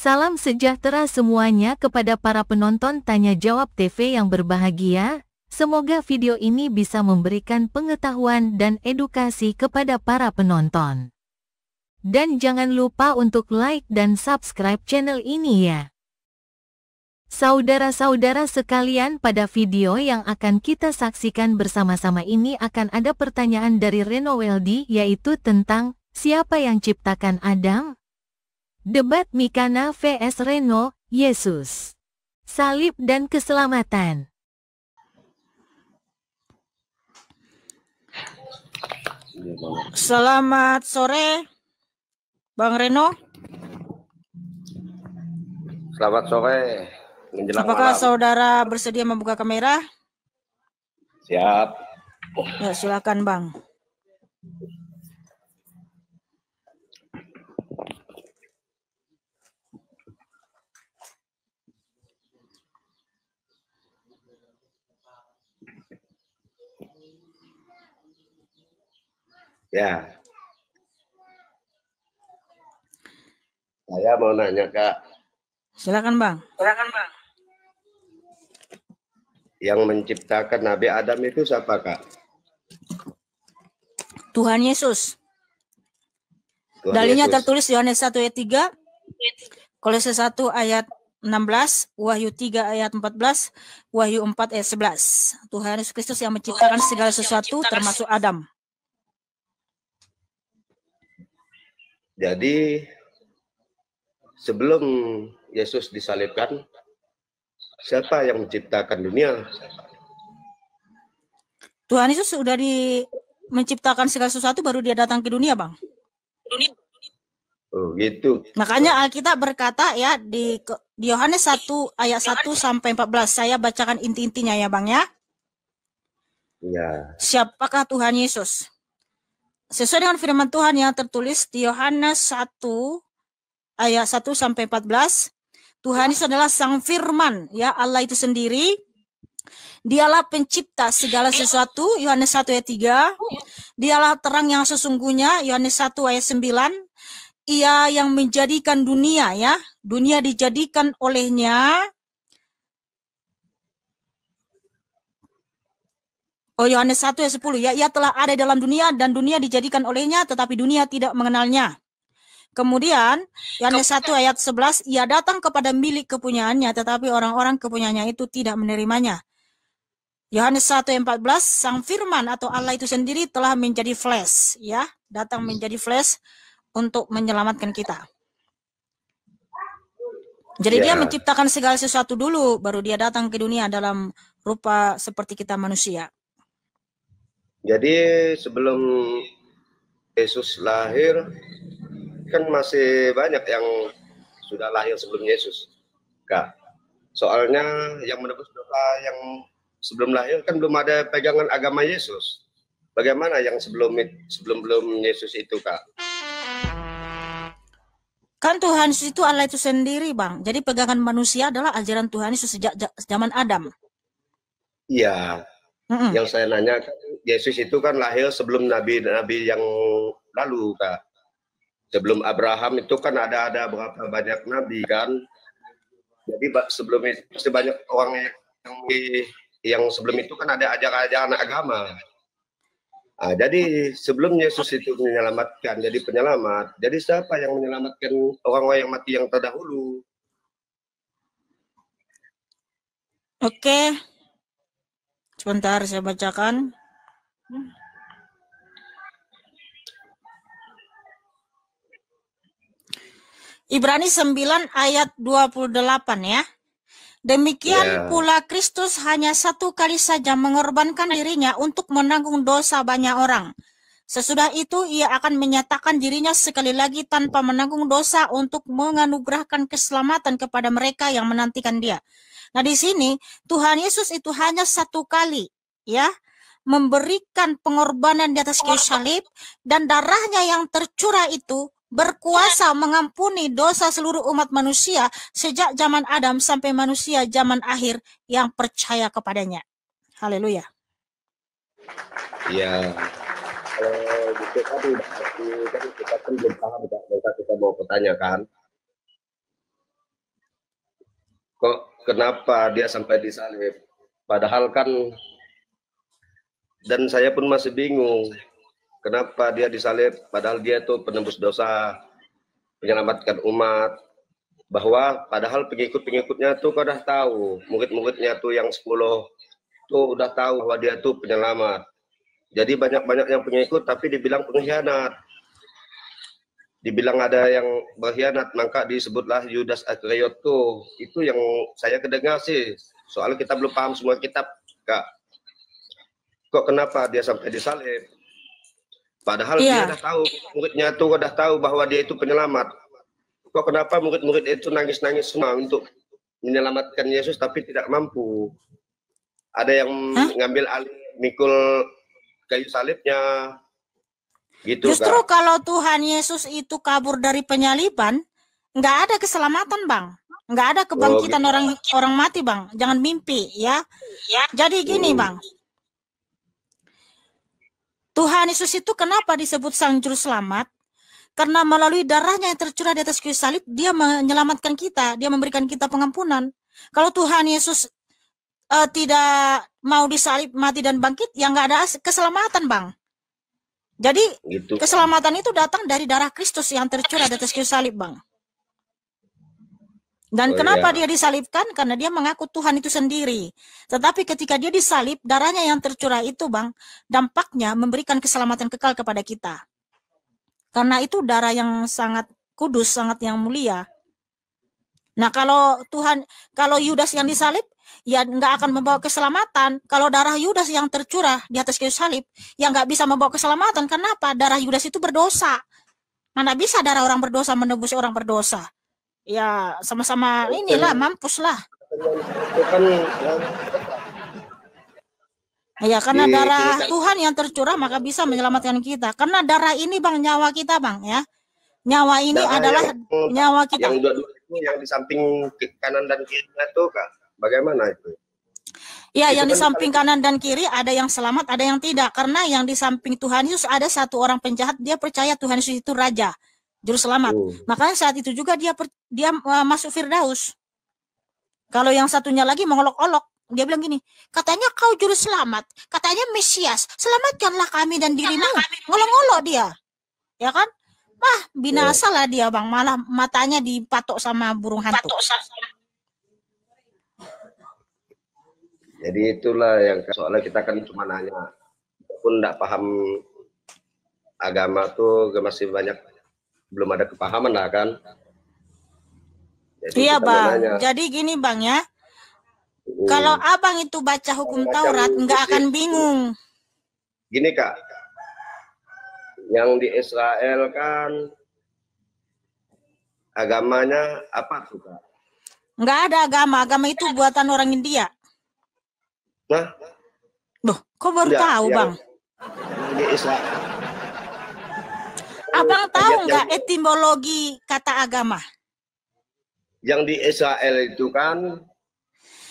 Salam sejahtera semuanya kepada para penonton Tanya Jawab TV yang berbahagia. Semoga video ini bisa memberikan pengetahuan dan edukasi kepada para penonton. Dan jangan lupa untuk like dan subscribe channel ini ya. Saudara-saudara sekalian, pada video yang akan kita saksikan bersama-sama ini akan ada pertanyaan dari Reno Weldy, yaitu tentang siapa yang ciptakan Adam? Debat Mikana vs Reno, Yesus, salib dan keselamatan. Selamat sore, Bang Reno. Selamat sore, menjelang Apakah malam. saudara bersedia membuka kamera? Siap. Ya, silakan Bang. Ya. Saya mau nanya, Kak. Silakan Bang. Yang menciptakan Nabi Adam itu siapa, Kak? Tuhan Yesus. Tuhan Dalilnya Yesus. tertulis Yohanes 1 ayat 3, Kolose 1 ayat 16, Wahyu 3 ayat 14, Wahyu 4 ayat 11. Tuhan Yesus Kristus yang menciptakan segala sesuatu termasuk Adam. Jadi sebelum Yesus disalibkan, siapa yang menciptakan dunia? Tuhan Yesus sudah menciptakan segala sesuatu baru dia datang ke dunia, Bang. Oh, gitu. Makanya Alkitab berkata ya di Yohanes 1 ayat 1 sampai 14. Saya bacakan inti-intinya ya, Bang ya. Ya. Siapakah Tuhan Yesus? Sesuai dengan firman Tuhan yang tertulis di Yohanes 1 ayat 1 sampai 14, Tuhan Yesus adalah Sang Firman, ya, Allah itu sendiri. Dialah pencipta segala sesuatu, Yohanes 1 ayat 3. Dialah terang yang sesungguhnya, Yohanes 1 ayat 9. Ia yang menjadikan dunia, ya. Dunia dijadikan olehnya. Oh, Yohanes 1 ayat 10, ya. Ia telah ada dalam dunia dan dunia dijadikan olehnya, tetapi dunia tidak mengenalnya. Kemudian, Yohanes 1 ayat 11, ia datang kepada milik kepunyaannya, tetapi orang-orang kepunyaannya itu tidak menerimanya. Yohanes 1 ayat 14, Sang Firman atau Allah itu sendiri telah menjadi flesh, ya, datang menjadi flesh untuk menyelamatkan kita. Jadi dia menciptakan segala sesuatu dulu, baru dia datang ke dunia dalam rupa seperti kita manusia. Jadi sebelum Yesus lahir, kan masih banyak yang sudah lahir sebelum Yesus, Kak. Soalnya yang menebus dosa yang sebelum lahir kan belum ada pegangan agama Yesus. Bagaimana yang sebelum Yesus itu, Kak? Kan Tuhan Yesus itu Allah itu sendiri, Bang. Jadi pegangan manusia adalah ajaran Tuhan Yesus sejak zaman Adam. Iya. Yang saya nanya, Yesus itu kan lahir sebelum nabi-nabi yang lalu, Kak. Sebelum Abraham itu kan ada berapa banyak nabi kan. Jadi sebelum itu masih banyak orang yang sebelum itu kan ada ajaran agama. Nah, jadi sebelum Yesus itu menyelamatkan, jadi penyelamat. Jadi siapa yang menyelamatkan orang-orang yang mati yang terdahulu? Oke. Sebentar saya bacakan. Ibrani 9 ayat 28 ya. Demikian pula Kristus hanya satu kali saja mengorbankan dirinya untuk menanggung dosa banyak orang. Sesudah itu ia akan menyatakan dirinya sekali lagi tanpa menanggung dosa untuk menganugerahkan keselamatan kepada mereka yang menantikan dia. Nah di sini Tuhan Yesus itu hanya satu kali ya memberikan pengorbanan di atas kayu salib, dan darahnya yang tercurah itu berkuasa mengampuni dosa seluruh umat manusia sejak zaman Adam sampai manusia zaman akhir yang percaya kepadanya. Haleluya. Iya. Kalau gitu kan kita kan belum paham, kita mau bertanya kan. kok kenapa dia sampai disalib? Padahal kan, dan saya pun masih bingung, kenapa dia disalib, padahal dia tuh penebus dosa, menyelamatkan umat. Bahwa padahal pengikut-pengikutnya tuh udah tahu, murid-muridnya tuh yang 10 tuh udah tahu bahwa dia tuh penyelamat. Jadi banyak-banyak yang pengikut tapi dibilang pengkhianat. Dibilang ada yang berkhianat, maka disebutlah Yudas Iskariot tuh. Itu yang saya kedengar sih. Soalnya kita belum paham semua kitab, Kak. Kok kenapa dia sampai disalib? Padahal dia udah tahu, muridnya tuh udah tahu bahwa dia itu penyelamat. Kok kenapa murid-murid itu nangis-nangis semua untuk menyelamatkan Yesus tapi tidak mampu? Ada yang ngambil alih, mikul kayu salibnya. Gitu, justru Kak. Kalau Tuhan Yesus itu kabur dari penyaliban, nggak ada keselamatan, Bang. Nggak ada kebangkitan orang mati, Bang. Jangan mimpi, ya. Jadi gini, Bang. Tuhan Yesus itu kenapa disebut Sang Juru Selamat? Karena melalui darahnya yang tercurah di atas kayu salib, dia menyelamatkan kita, dia memberikan kita pengampunan. Kalau Tuhan Yesus tidak mau disalib, mati dan bangkit, ya nggak ada keselamatan, Bang. Jadi gitu. Keselamatan itu datang dari darah Kristus yang tercurah di atas kayu salib, Bang. Dan kenapa dia disalibkan? Karena dia mengaku Tuhan itu sendiri. Tetapi ketika dia disalib, darahnya yang tercurah itu, Bang, dampaknya memberikan keselamatan kekal kepada kita. Karena itu darah yang sangat kudus, sangat yang mulia. Nah, kalau Yudas yang disalib, ya nggak akan membawa keselamatan. Kalau darah Yudas yang tercurah di atas kayu salib, ya nggak bisa membawa keselamatan. Kenapa? Darah Yudas itu berdosa. Mana bisa darah orang berdosa menebus orang berdosa? Ya sama-sama inilah, mampus lah. Ya karena darah Tuhan yang tercurah maka bisa menyelamatkan kita. Karena darah ini, Bang, nyawa kita, Bang, ya. Nyawa ini adalah nyawa kita. Yang dua-dua itu yang di samping kanan dan kiri itu, Kak. Bagaimana itu? Ya, yang di samping kanan dan kiri ada yang selamat, ada yang tidak. Karena yang di samping Tuhan Yesus ada satu orang penjahat, dia percaya Tuhan Yesus itu raja, juru selamat. Makanya saat itu juga dia masuk Firdaus. Kalau yang satunya lagi mengolok-olok, dia bilang gini, katanya kau juru selamat, katanya Mesias, selamatkanlah kami dan dirimu. Ngolok-ngolok dia, ya kan? Binasa lah dia, Bang. Malah matanya dipatok sama burung hantu. Jadi itulah yang soalnya kita kan cuma nanya, pun tidak paham agama tuh masih banyak, belum ada kepahaman lah kan. Iya, Bang. Jadi gini, Bang, ya. Kalau Abang itu baca hukum Taurat, nggak akan bingung. Gini, Kak. Yang di Israel kan agamanya apa tuh, Kak? Nggak ada agama. Agama itu buatan orang India. Nah? Loh, kok baru tahu, Bang? Di Israel. Abang tahu nggak etimologi kata agama? Yang di Israel itu kan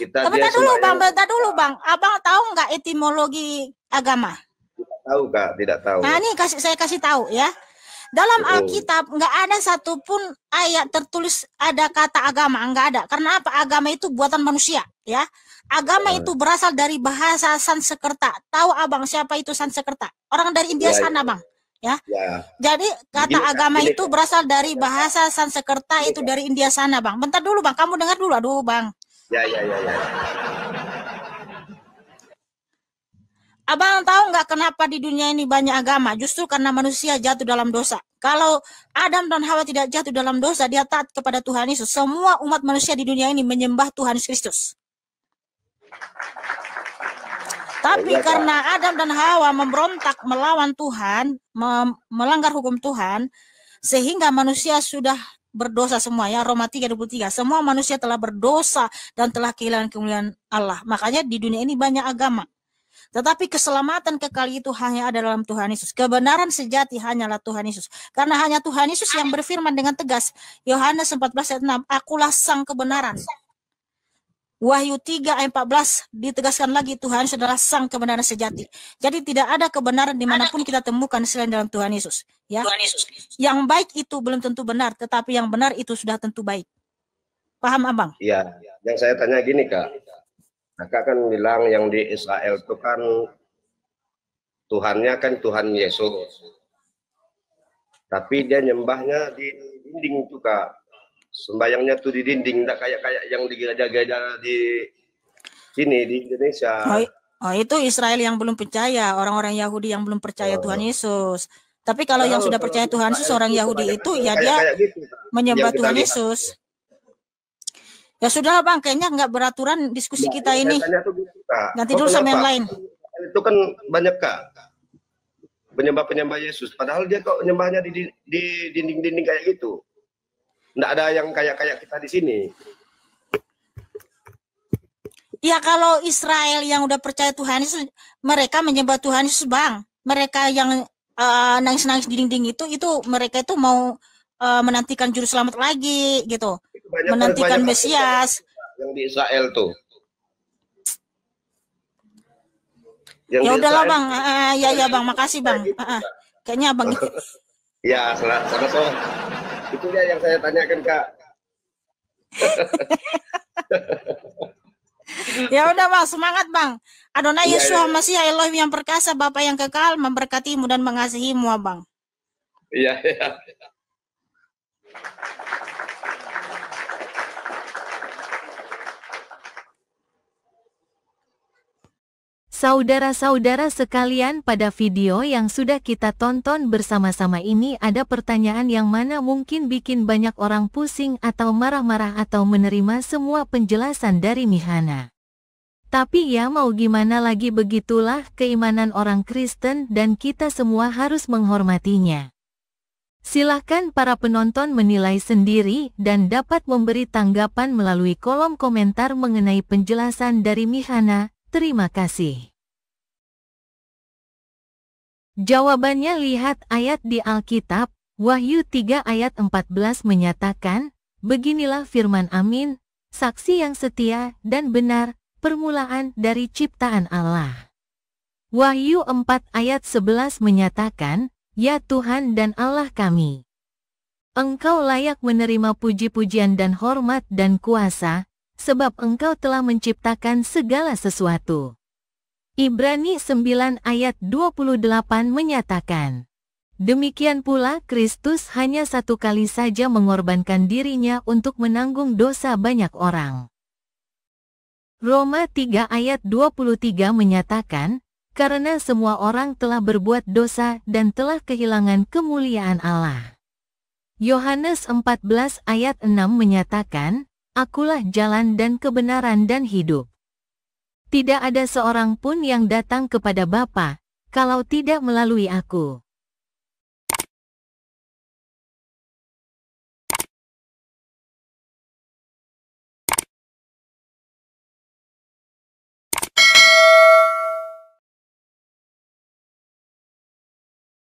bentar dulu, Bang. Abang tahu nggak etimologi agama? Tidak tahu, Kak. Tidak tahu. Nah, ini saya kasih tahu ya. Dalam Alkitab nggak ada satupun ayat tertulis ada kata agama, nggak ada. Karena apa? Agama itu buatan manusia, ya. Agama itu berasal dari bahasa Sanskerta. Tahu Abang siapa itu Sanskerta? Orang dari India sana, Bang. Ya. Jadi kata agama itu berasal dari bahasa Sanskerta, itu dari India sana, Bang. Bentar dulu, Bang. Kamu dengar dulu, aduh, Bang. Ya. Abang tahu nggak kenapa di dunia ini banyak agama? Justru karena manusia jatuh dalam dosa. Kalau Adam dan Hawa tidak jatuh dalam dosa, dia taat kepada Tuhan Yesus. Semua umat manusia di dunia ini menyembah Tuhan Yesus Kristus. Tapi karena Adam dan Hawa memberontak melawan Tuhan, melanggar hukum Tuhan, sehingga manusia sudah berdosa semua, ya. Roma 3:23. Semua manusia telah berdosa dan telah kehilangan kemuliaan Allah. Makanya di dunia ini banyak agama. Tetapi keselamatan kekal itu hanya ada dalam Tuhan Yesus. Kebenaran sejati hanyalah Tuhan Yesus. Karena hanya Tuhan Yesus yang berfirman dengan tegas. Yohanes 14:6, akulah sang kebenaran. Wahyu 3:14 ditegaskan lagi, Tuhan adalah sang kebenaran sejati. Jadi tidak ada kebenaran dimanapun kita temukan selain dalam Tuhan Yesus. Ya? Yang baik itu belum tentu benar, tetapi yang benar itu sudah tentu baik. Paham Abang? Iya, yang saya tanya gini Kak. Kakak kan bilang yang di Israel itu kan Tuhannya kan Tuhan Yesus. Tapi dia nyembahnya di dinding itu Kak. Sembayangnya tuh di dinding, enggak kayak yang di gereja-gereja di sini di Indonesia. Oh, itu Israel yang belum percaya, orang-orang Yahudi yang belum percaya Tuhan Yesus. Tapi kalau yang sudah percaya Tuhan Yesus, orang Yahudi itu ya dia gitu, menyembah Tuhan Yesus. Ya sudah Bang, kayaknya nggak beraturan diskusi kita ini. Ganti dulu sama yang lain. Itu kan banyak Kak, penyembah Yesus. Padahal dia kok nyembahnya di dinding-dinding kayak gitu. Nggak ada yang kayak kita di sini. Ya kalau Israel yang udah percaya Tuhan Yesus, mereka menyembah Tuhan Yesus Bang. Mereka yang nangis-nangis di dinding itu mereka itu mau menantikan juru selamat lagi gitu. Menantikan Mesias. Yang di Israel tuh. Ya udahlah Bang. Ya Bang, makasih Bang. Kayaknya Bang. Ya, sama-sama. Itu dia yang saya tanyakan Kak. Ya udah Bang, semangat Bang. Adonai Yesus Masih Elohim yang perkasa, Bapa yang kekal, memberkatimu dan mengasihimu Abang. Iya. Saudara-saudara sekalian, pada video yang sudah kita tonton bersama-sama ini ada pertanyaan yang mana mungkin bikin banyak orang pusing atau marah-marah atau menerima semua penjelasan dari Mihana. Tapi ya mau gimana lagi, begitulah keimanan orang Kristen dan kita semua harus menghormatinya. Silahkan para penonton menilai sendiri dan dapat memberi tanggapan melalui kolom komentar mengenai penjelasan dari Mihana. Terima kasih. Jawabannya lihat ayat di Alkitab, Wahyu 3 ayat 14 menyatakan, beginilah firman Amin, saksi yang setia dan benar, permulaan dari ciptaan Allah. Wahyu 4 ayat 11 menyatakan, ya Tuhan dan Allah kami. Engkau layak menerima puji-pujian dan hormat dan kuasa, sebab Engkau telah menciptakan segala sesuatu. Ibrani 9 ayat 28 menyatakan, demikian pula Kristus hanya satu kali saja mengorbankan dirinya untuk menanggung dosa banyak orang. Roma 3 ayat 23 menyatakan, karena semua orang telah berbuat dosa dan telah kehilangan kemuliaan Allah. Yohanes 14 ayat 6 menyatakan, akulah jalan dan kebenaran dan hidup. Tidak ada seorang pun yang datang kepada Bapa, kalau tidak melalui aku.